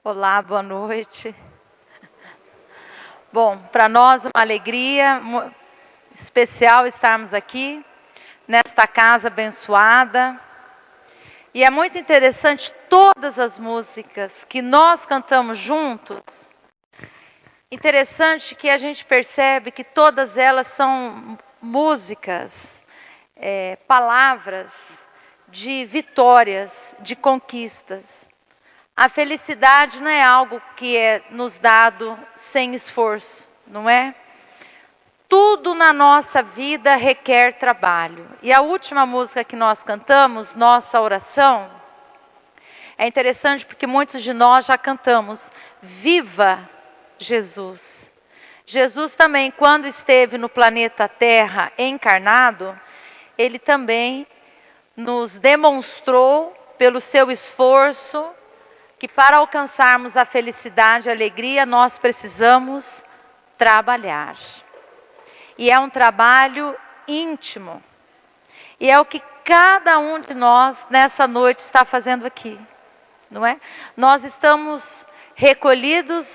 Olá, boa noite. Bom, para nós uma alegria especial estarmos aqui, nesta casa abençoada. E é muito interessante todas as músicas que nós cantamos juntos. Interessante que a gente percebe que todas elas são músicas, palavras de vitórias, de conquistas. A felicidade não é algo que é nos dado sem esforço, não é? Tudo na nossa vida requer trabalho. E a última música que nós cantamos, Nossa Oração, é interessante porque muitos de nós já cantamos Viva Jesus. Jesus também, quando esteve no planeta Terra encarnado, ele também nos demonstrou pelo seu esforço que para alcançarmos a felicidade e a alegria, nós precisamos trabalhar. E é um trabalho íntimo. E é o que cada um de nós, nessa noite, está fazendo aqui. Não é? Nós estamos recolhidos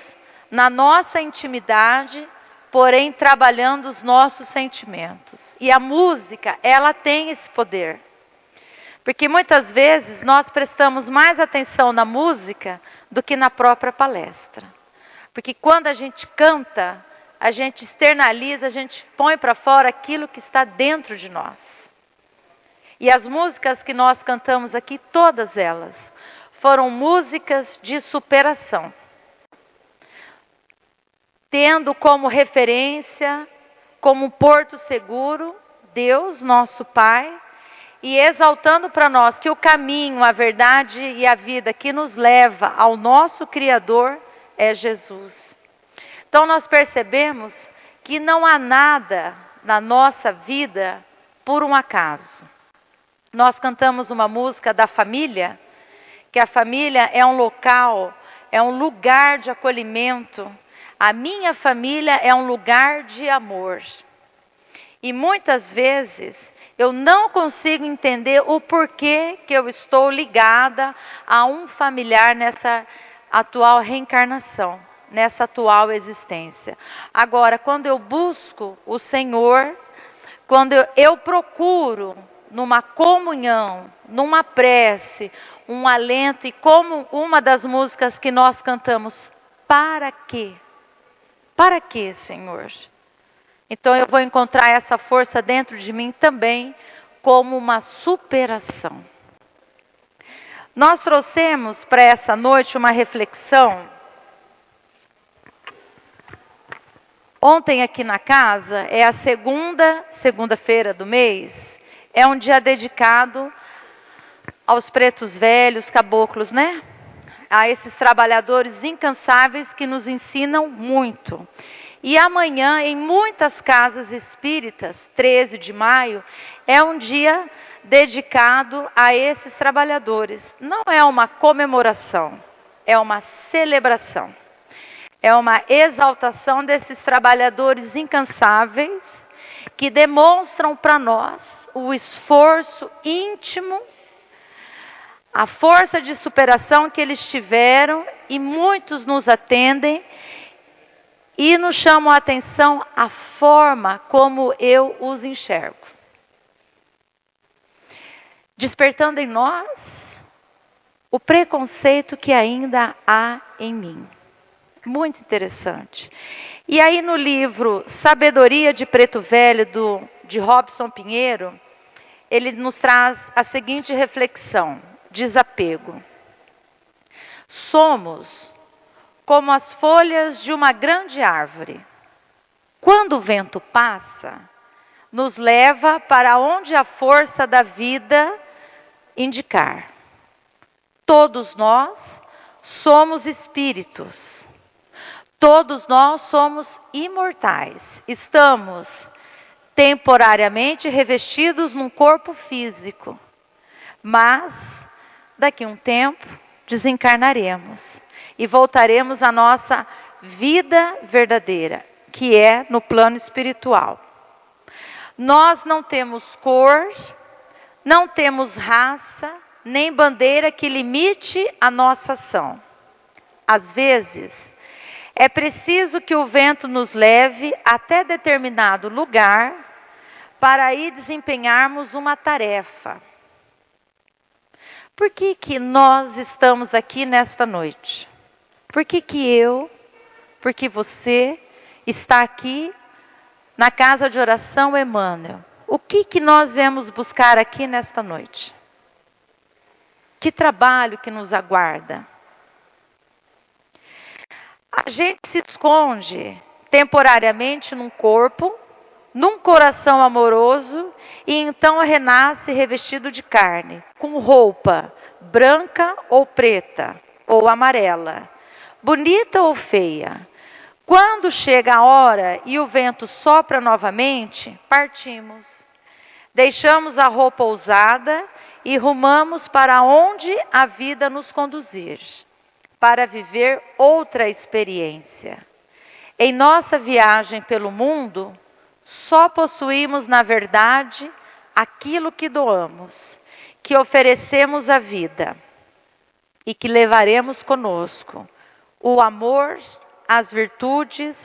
na nossa intimidade, porém trabalhando os nossos sentimentos. E a música, ela tem esse poder. Porque muitas vezes nós prestamos mais atenção na música do que na própria palestra. Porque quando a gente canta, a gente externaliza, a gente põe para fora aquilo que está dentro de nós. E as músicas que nós cantamos aqui, todas elas, foram músicas de superação. Tendo como referência, como porto seguro, Deus, nosso Pai, e exaltando para nós que o caminho, a verdade e a vida que nos leva ao nosso Criador é Jesus. Então nós percebemos que não há nada na nossa vida por um acaso. Nós cantamos uma música da família, que a família é um local, é um lugar de acolhimento. A minha família é um lugar de amor. E muitas vezes eu não consigo entender o porquê que eu estou ligada a um familiar nessa atual reencarnação, nessa atual existência. Agora, quando eu busco o Senhor, quando eu procuro numa comunhão, numa prece, um alento, e como uma das músicas que nós cantamos, para quê? Para quê, Senhor? Então eu vou encontrar essa força dentro de mim também como uma superação. Nós trouxemos para essa noite uma reflexão. Ontem aqui na casa é a segunda-feira do mês, é um dia dedicado aos pretos velhos, caboclos, né? A esses trabalhadores incansáveis que nos ensinam muito. E amanhã, em muitas casas espíritas, 13 de maio, é um dia dedicado a esses trabalhadores. Não é uma comemoração, é uma celebração. É uma exaltação desses trabalhadores incansáveis que demonstram para nós o esforço íntimo, a força de superação que eles tiveram, e muitos nos atendem e nos chamam a atenção a forma como eu os enxergo. Despertando em nós o preconceito que ainda há em mim. Muito interessante. E aí no livro Sabedoria de Preto Velho, de Robson Pinheiro, ele nos traz a seguinte reflexão: desapego. Somos como as folhas de uma grande árvore. Quando o vento passa, nos leva para onde a força da vida indicar. Todos nós somos espíritos. Todos nós somos imortais. Estamos temporariamente revestidos num corpo físico. Mas, daqui a um tempo, desencarnaremos. E voltaremos à nossa vida verdadeira, que é no plano espiritual. Nós não temos cor, não temos raça, nem bandeira que limite a nossa ação. Às vezes, é preciso que o vento nos leve até determinado lugar para aí desempenharmos uma tarefa. Por que que nós estamos aqui nesta noite? Por que que eu, por que você está aqui na casa de oração Emmanuel? O que que nós viemos buscar aqui nesta noite? Que trabalho que nos aguarda? A gente se esconde temporariamente num corpo, num coração amoroso, e então renasce revestido de carne, com roupa branca ou preta, ou amarela, bonita ou feia. Quando chega a hora e o vento sopra novamente, partimos. Deixamos a roupa usada e rumamos para onde a vida nos conduzir, para viver outra experiência. Em nossa viagem pelo mundo, só possuímos, na verdade, aquilo que doamos, que oferecemos à vida e que levaremos conosco: o amor, as virtudes,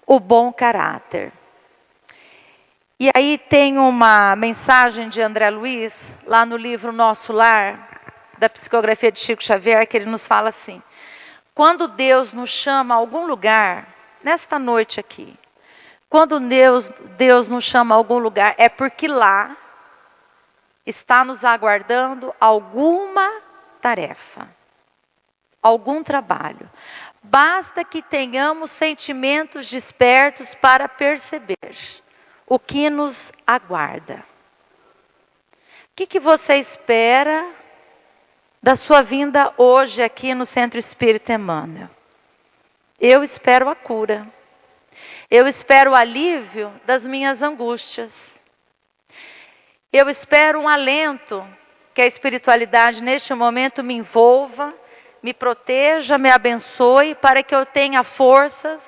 o bom caráter. E aí tem uma mensagem de André Luiz, lá no livro Nosso Lar, da psicografia de Chico Xavier, que ele nos fala assim: quando Deus nos chama a algum lugar, nesta noite aqui, quando Deus nos chama a algum lugar, é porque lá está nos aguardando alguma tarefa, algum trabalho. Basta que tenhamos sentimentos despertos para perceber o que nos aguarda. O que você espera da sua vinda hoje aqui no Centro Espírita Emmanuel? Eu espero a cura. Eu espero o alívio das minhas angústias. Eu espero um alento, que a espiritualidade neste momento me envolva, me proteja, me abençoe, para que eu tenha forças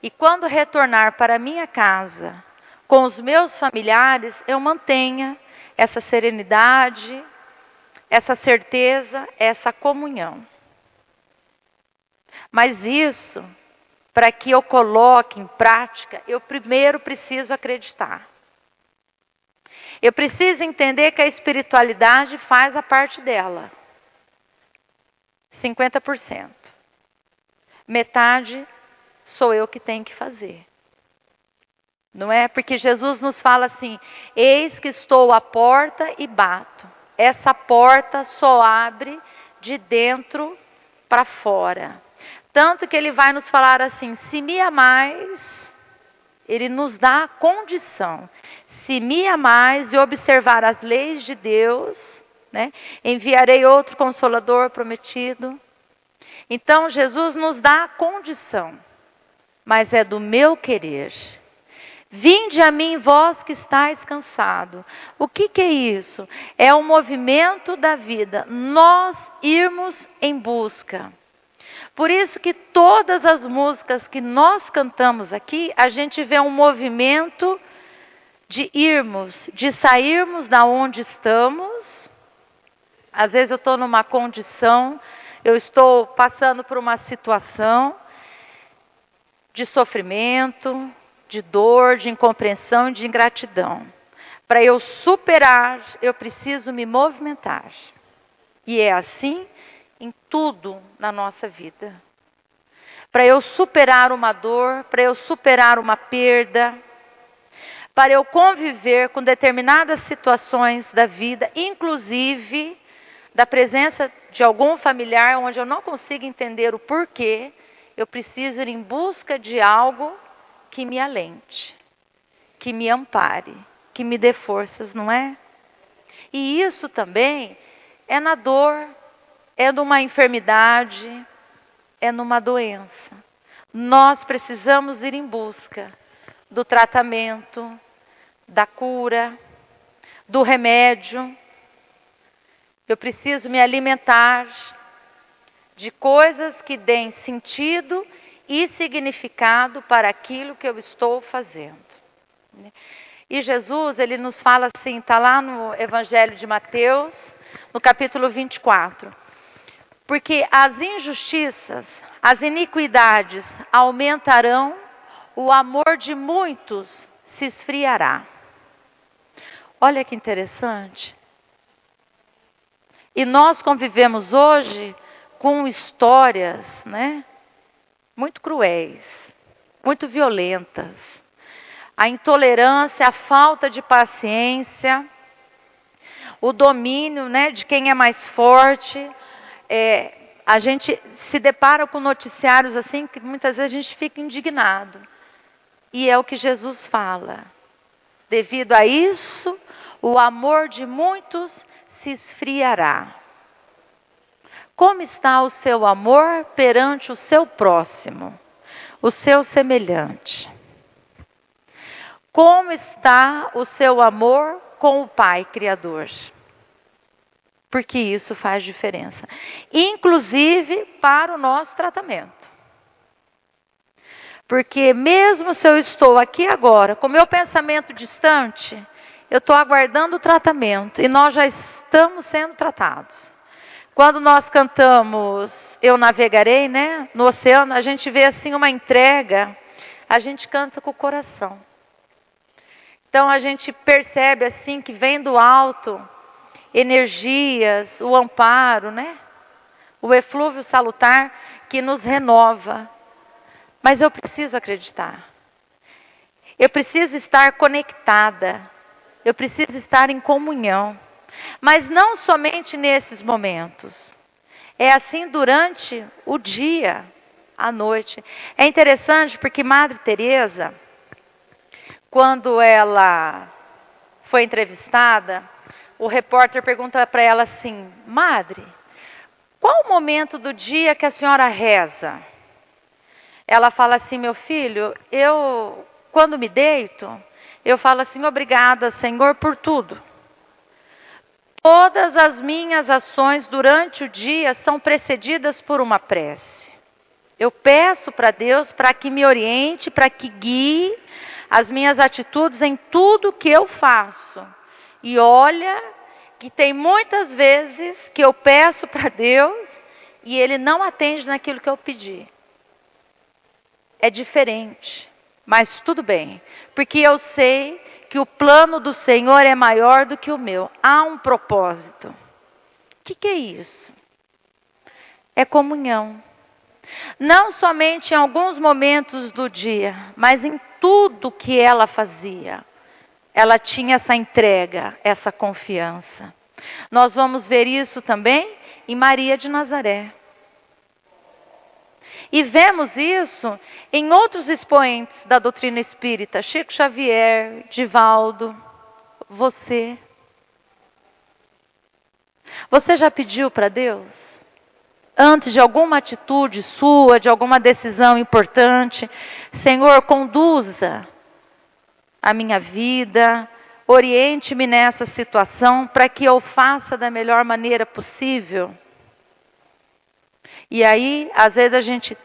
e quando retornar para minha casa, com os meus familiares, eu mantenha essa serenidade, essa certeza, essa comunhão. Mas isso, para que eu coloque em prática, eu primeiro preciso acreditar. Eu preciso entender que a espiritualidade faz a parte dela. 50%. Metade sou eu que tenho que fazer. Não é? Porque Jesus nos fala assim: eis que estou à porta e bato. Essa porta só abre de dentro para fora. Tanto que ele vai nos falar assim: se me amais, ele nos dá a condição. Se me amais e observar as leis de Deus, né, enviarei outro Consolador prometido. Então Jesus nos dá a condição, mas é do meu querer. Vinde a mim, vós que estáis cansado. O que é isso? É o movimento da vida, nós irmos em busca. Por isso que todas as músicas que nós cantamos aqui, a gente vê um movimento de irmos, de sairmos da onde estamos. Às vezes eu estou numa condição, eu estou passando por uma situação de sofrimento, de dor, de incompreensão e de ingratidão. Para eu superar, eu preciso me movimentar. E é assim em tudo na nossa vida. Para eu superar uma dor, para eu superar uma perda, para eu conviver com determinadas situações da vida, inclusive da presença de algum familiar onde eu não consigo entender o porquê, eu preciso ir em busca de algo que me alente, que me ampare, que me dê forças, não é? E isso também é na dor, é numa enfermidade, é numa doença. Nós precisamos ir em busca do tratamento, da cura, do remédio. Eu preciso me alimentar de coisas que deem sentido e significado para aquilo que eu estou fazendo. E Jesus, ele nos fala assim, está lá no Evangelho de Mateus, no capítulo 24. Porque as injustiças, as iniquidades aumentarão, o amor de muitos se esfriará. Olha que interessante. E nós convivemos hoje com histórias, né, muito cruéis, muito violentas. A intolerância, a falta de paciência, o domínio, né, de quem é mais forte. A gente se depara com noticiários assim que muitas vezes a gente fica indignado. E é o que Jesus fala. Devido a isso, o amor de muitos se esfriará. Como está o seu amor perante o seu próximo, o seu semelhante? Como está o seu amor com o Pai Criador? Porque isso faz diferença. Inclusive para o nosso tratamento. Porque mesmo se eu estou aqui agora, com meu pensamento distante, eu estou aguardando o tratamento. E nós já estamos sendo tratados. Quando nós cantamos Eu Navegarei, né, no oceano, a gente vê assim uma entrega. A gente canta com o coração. Então a gente percebe assim que vem do alto energias, o amparo, né? O eflúvio salutar que nos renova. Mas eu preciso acreditar. Eu preciso estar conectada. Eu preciso estar em comunhão. Mas não somente nesses momentos. É assim durante o dia, a noite. É interessante porque Madre Teresa, quando ela foi entrevistada, o repórter pergunta para ela assim: Madre, qual o momento do dia que a senhora reza? Ela fala assim: meu filho, eu quando me deito, eu falo assim: obrigada, Senhor, por tudo. Todas as minhas ações durante o dia são precedidas por uma prece. Eu peço para Deus para que me oriente, para que guie as minhas atitudes em tudo que eu faço. E olha que tem muitas vezes que eu peço para Deus e Ele não atende naquilo que eu pedi. É diferente, mas tudo bem. Porque eu sei que o plano do Senhor é maior do que o meu. Há um propósito. O que é isso? É comunhão. Não somente em alguns momentos do dia, mas em tudo que ela fazia. Ela tinha essa entrega, essa confiança. Nós vamos ver isso também em Maria de Nazaré. E vemos isso em outros expoentes da doutrina espírita. Chico Xavier, Divaldo, você. Você já pediu para Deus? Antes de alguma atitude sua, de alguma decisão importante, Senhor, conduza a minha vida, oriente-me nessa situação para que eu faça da melhor maneira possível. E aí, às vezes a gente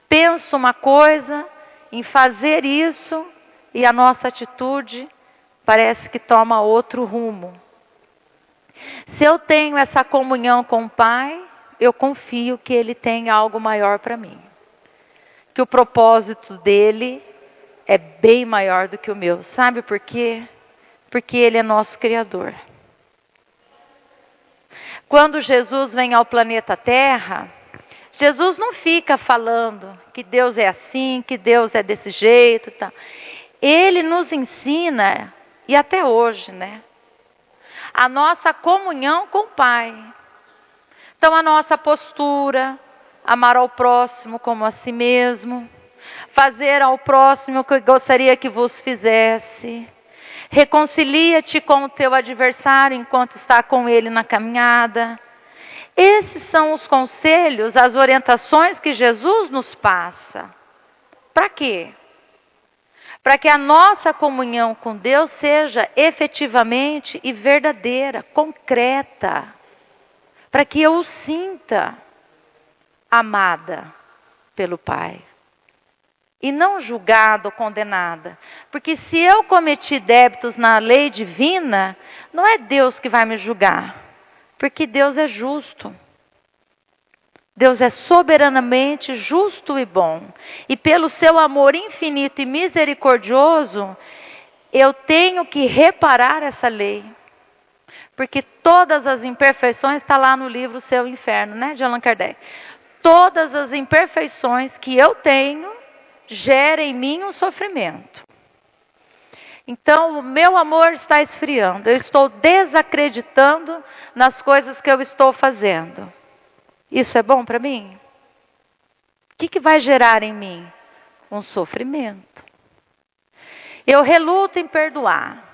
pensa uma coisa em fazer isso e a nossa atitude parece que toma outro rumo. Se eu tenho essa comunhão com o Pai, eu confio que Ele tem algo maior para mim. Que o propósito dEle é bem maior do que o meu. Sabe por quê? Porque Ele é nosso Criador. Quando Jesus vem ao planeta Terra, Jesus não fica falando que Deus é assim, que Deus é desse jeito. Tá. Ele nos ensina, e até hoje, né? A nossa comunhão com o Pai. Então a nossa postura, amar ao próximo como a si mesmo, fazer ao próximo o que gostaria que vos fizesse, reconcilia-te com o teu adversário enquanto está com ele na caminhada. Esses são os conselhos, as orientações que Jesus nos passa. Para quê? Para que a nossa comunhão com Deus seja efetivamente e verdadeira, concreta. Para que eu o sinta amada pelo Pai. E não julgada ou condenada. Porque se eu cometi débitos na lei divina, não é Deus que vai me julgar. Porque Deus é justo. Deus é soberanamente justo e bom. E pelo seu amor infinito e misericordioso, eu tenho que reparar essa lei. Porque todas as imperfeições, está lá no livro Seu Inferno, né, de Allan Kardec. Todas as imperfeições que eu tenho, geram em mim um sofrimento. Então, o meu amor está esfriando. Eu estou desacreditando nas coisas que eu estou fazendo. Isso é bom para mim? O que vai gerar em mim? Um sofrimento. Eu reluto em perdoar.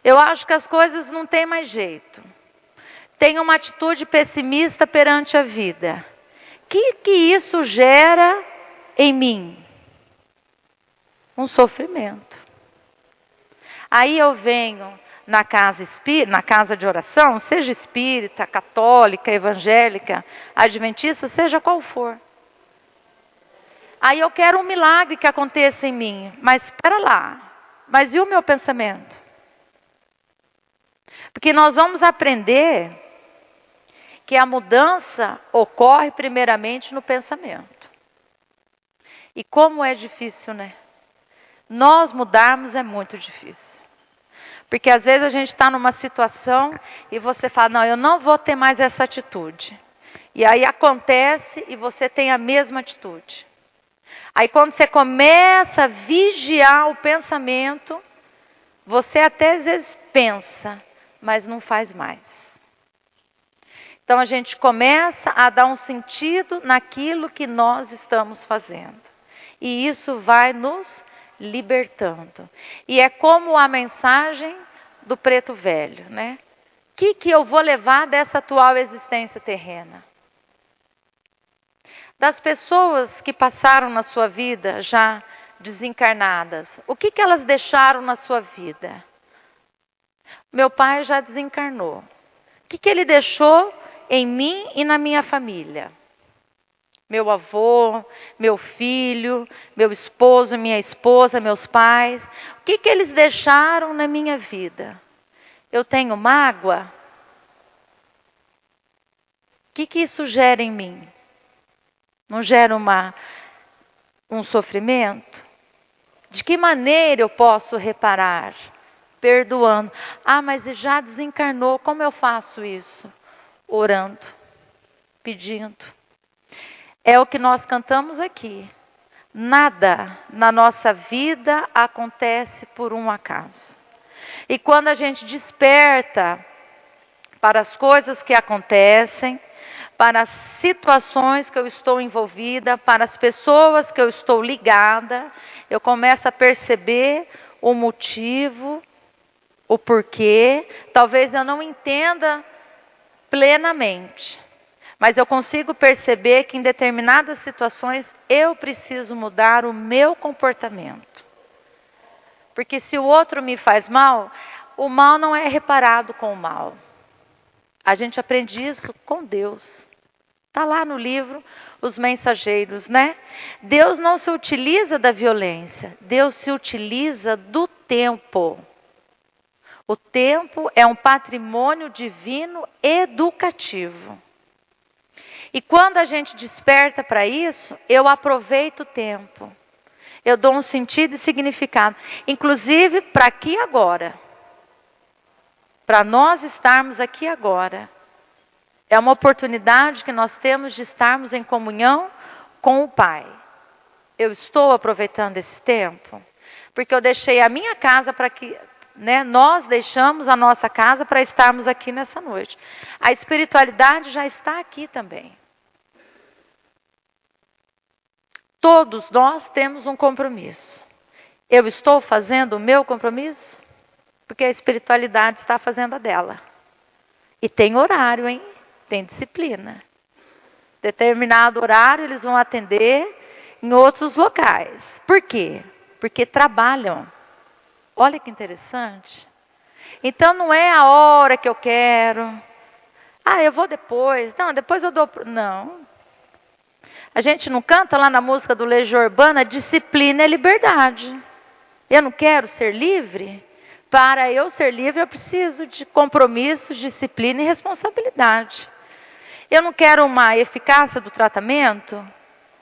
Eu acho que as coisas não têm mais jeito. Tenho uma atitude pessimista perante a vida. O que isso gera em mim? Um sofrimento. Aí eu venho na casa de oração, seja espírita, católica, evangélica, adventista, seja qual for. Aí eu quero um milagre que aconteça em mim. Mas espera lá. Mas e o meu pensamento? Porque nós vamos aprender que a mudança ocorre primeiramente no pensamento. E como é difícil, né? Nós mudarmos é muito difícil. Porque às vezes a gente está numa situação e você fala, não, eu não vou ter mais essa atitude. E aí acontece e você tem a mesma atitude. Aí quando você começa a vigiar o pensamento, você até às vezes pensa, mas não faz mais. Então a gente começa a dar um sentido naquilo que nós estamos fazendo. E isso vai nos libertando. E é como a mensagem do preto velho, né? O que eu vou levar dessa atual existência terrena? Das pessoas que passaram na sua vida já desencarnadas, o que elas deixaram na sua vida? Meu pai já desencarnou. O que ele deixou em mim e na minha família? Meu avô, meu filho, meu esposo, minha esposa, meus pais. O que eles deixaram na minha vida? Eu tenho mágoa? O que isso gera em mim? Não gera um sofrimento? De que maneira eu posso reparar? Perdoando. Ah, mas já desencarnou, como eu faço isso? Orando, pedindo. É o que nós cantamos aqui. Nada na nossa vida acontece por um acaso. E quando a gente desperta para as coisas que acontecem, para as situações que eu estou envolvida, para as pessoas que eu estou ligada, eu começo a perceber o motivo, o porquê. Talvez eu não entenda plenamente, mas eu consigo perceber que em determinadas situações eu preciso mudar o meu comportamento. Porque se o outro me faz mal, o mal não é reparado com o mal. A gente aprende isso com Deus. Está lá no livro Os Mensageiros, né? Deus não se utiliza da violência, Deus se utiliza do tempo. O tempo é um patrimônio divino educativo. E quando a gente desperta para isso, eu aproveito o tempo. Eu dou um sentido e significado. Inclusive para aqui e agora. Para nós estarmos aqui agora. É uma oportunidade que nós temos de estarmos em comunhão com o Pai. Eu estou aproveitando esse tempo? Porque eu deixei a minha casa para que... Nós deixamos a nossa casa para estarmos aqui nessa noite. A espiritualidade já está aqui também. Todos nós temos um compromisso. Eu estou fazendo o meu compromisso? Porque a espiritualidade está fazendo a dela. E tem horário, hein? Tem disciplina. Determinado horário eles vão atender em outros locais. Por quê? Porque trabalham. Olha que interessante. Então não é a hora que eu quero. Ah, eu vou depois. Não, depois eu dou. Não. A gente não canta lá na música do Legião Urbana, disciplina é liberdade. Eu não quero ser livre? Para eu ser livre, eu preciso de compromissos, disciplina e responsabilidade. Eu não quero uma eficácia do tratamento,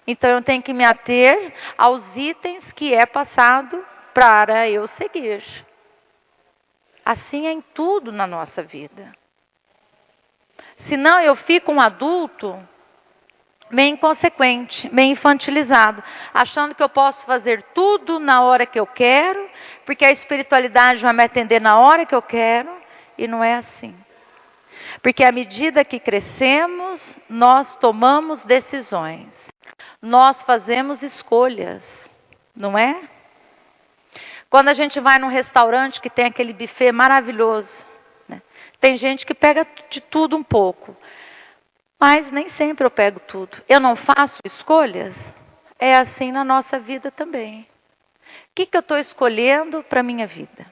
então eu tenho que me ater aos itens que é passado para eu seguir. Assim é em tudo na nossa vida. Senão eu fico um adulto meio inconsequente, meio infantilizado, achando que eu posso fazer tudo na hora que eu quero, porque a espiritualidade vai me atender na hora que eu quero, e não é assim. Porque à medida que crescemos, nós tomamos decisões, nós fazemos escolhas, não é? Quando a gente vai num restaurante que tem aquele buffet maravilhoso, né? Tem gente que pega de tudo um pouco. Mas nem sempre eu pego tudo. Eu não faço escolhas? É assim na nossa vida também. O que eu estou escolhendo para a minha vida?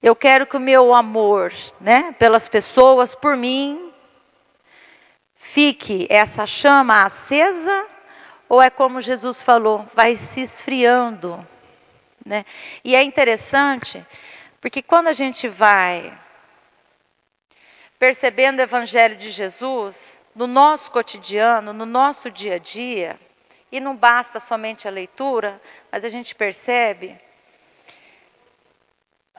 Eu quero que o meu amor, né, pelas pessoas, por mim, fique essa chama acesa, ou é como Jesus falou, vai se esfriando, né? E é interessante, porque quando a gente vai percebendo o Evangelho de Jesus, no nosso cotidiano, no nosso dia a dia, e não basta somente a leitura, mas a gente percebe,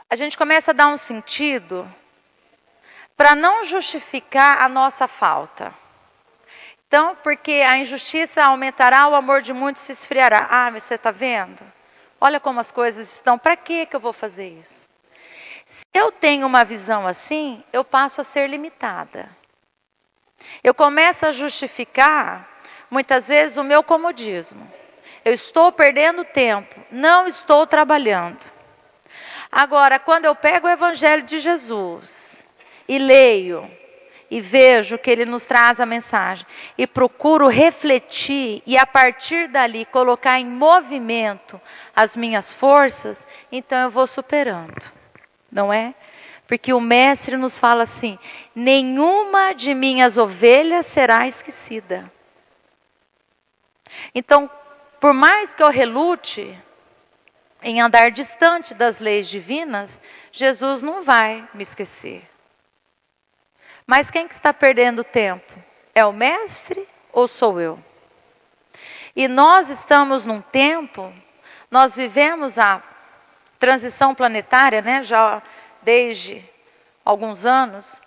a gente começa a dar um sentido para não justificar a nossa falta. Então, porque a injustiça aumentará, o amor de muitos se esfriará. Ah, mas você está vendo? Olha como as coisas estão, para que eu vou fazer isso? Se eu tenho uma visão assim, eu passo a ser limitada. Eu começo a justificar, muitas vezes, o meu comodismo. Eu estou perdendo tempo, não estou trabalhando. Agora, quando eu pego o Evangelho de Jesus e leio, e vejo que ele nos traz a mensagem, e procuro refletir, e a partir dali colocar em movimento as minhas forças, então eu vou superando. Não é? Porque o mestre nos fala assim: nenhuma de minhas ovelhas será esquecida. Então, por mais que eu relute em andar distante das leis divinas, Jesus não vai me esquecer. Mas quem que está perdendo tempo? É o mestre ou sou eu? E nós estamos num tempo, nós vivemos a transição planetária, né, já desde alguns anos,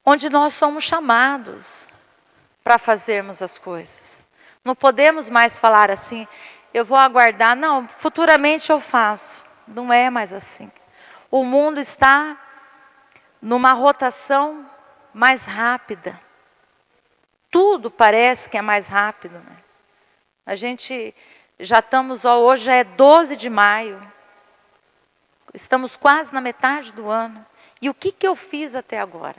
onde nós somos chamados para fazermos as coisas. Não podemos mais falar assim, eu vou aguardar, não, futuramente eu faço. Não é mais assim. O mundo está numa rotação mais rápida. Tudo parece que é mais rápido, né? A gente já estamos, hoje é 12 de maio. Estamos quase na metade do ano. E o que eu fiz até agora?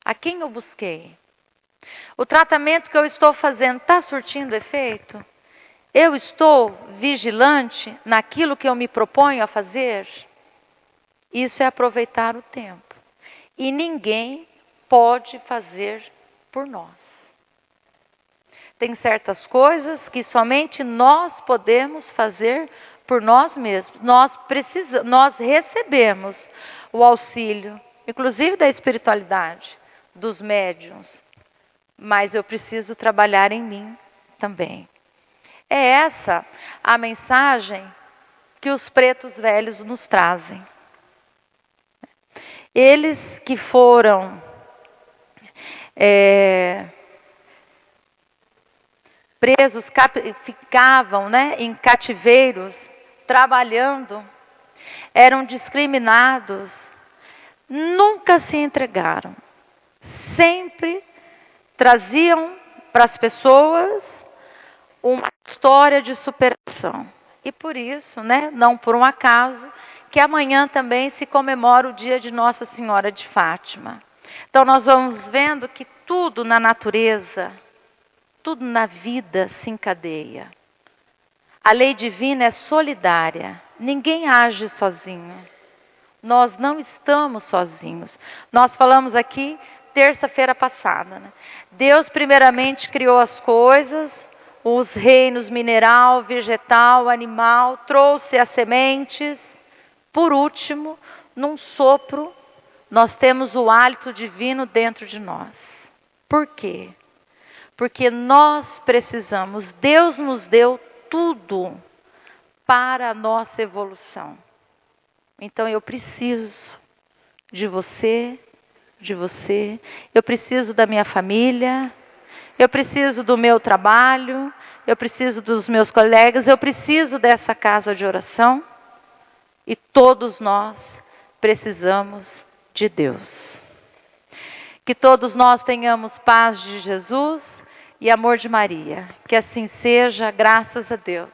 A quem eu busquei? O tratamento que eu estou fazendo está surtindo efeito? Eu estou vigilante naquilo que eu me proponho a fazer? Isso é aproveitar o tempo. E ninguém pode fazer por nós. Tem certas coisas que somente nós podemos fazer por nós mesmos. Nós recebemos o auxílio, inclusive da espiritualidade, dos médiuns. Mas eu preciso trabalhar em mim também. É essa a mensagem que os pretos velhos nos trazem. Eles que foram presos, ficavam, né, em cativeiros, trabalhando, eram discriminados, nunca se entregaram. Sempre traziam para as pessoas uma história de superação. E por isso, né, não por um acaso, que amanhã também se comemora o dia de Nossa Senhora de Fátima. Então nós vamos vendo que tudo na natureza, tudo na vida se encadeia. A lei divina é solidária. Ninguém age sozinho. Nós não estamos sozinhos. Nós falamos aqui terça-feira passada, né? Deus primeiramente criou as coisas, os reinos mineral, vegetal, animal, trouxe as sementes. Por último, num sopro, nós temos o hálito divino dentro de nós. Por quê? Porque nós precisamos, Deus nos deu tudo para a nossa evolução. Então eu preciso de você, eu preciso da minha família, eu preciso do meu trabalho, eu preciso dos meus colegas, eu preciso dessa casa de oração. E todos nós precisamos de Deus. Que todos nós tenhamos paz de Jesus e amor de Maria. Que assim seja, graças a Deus.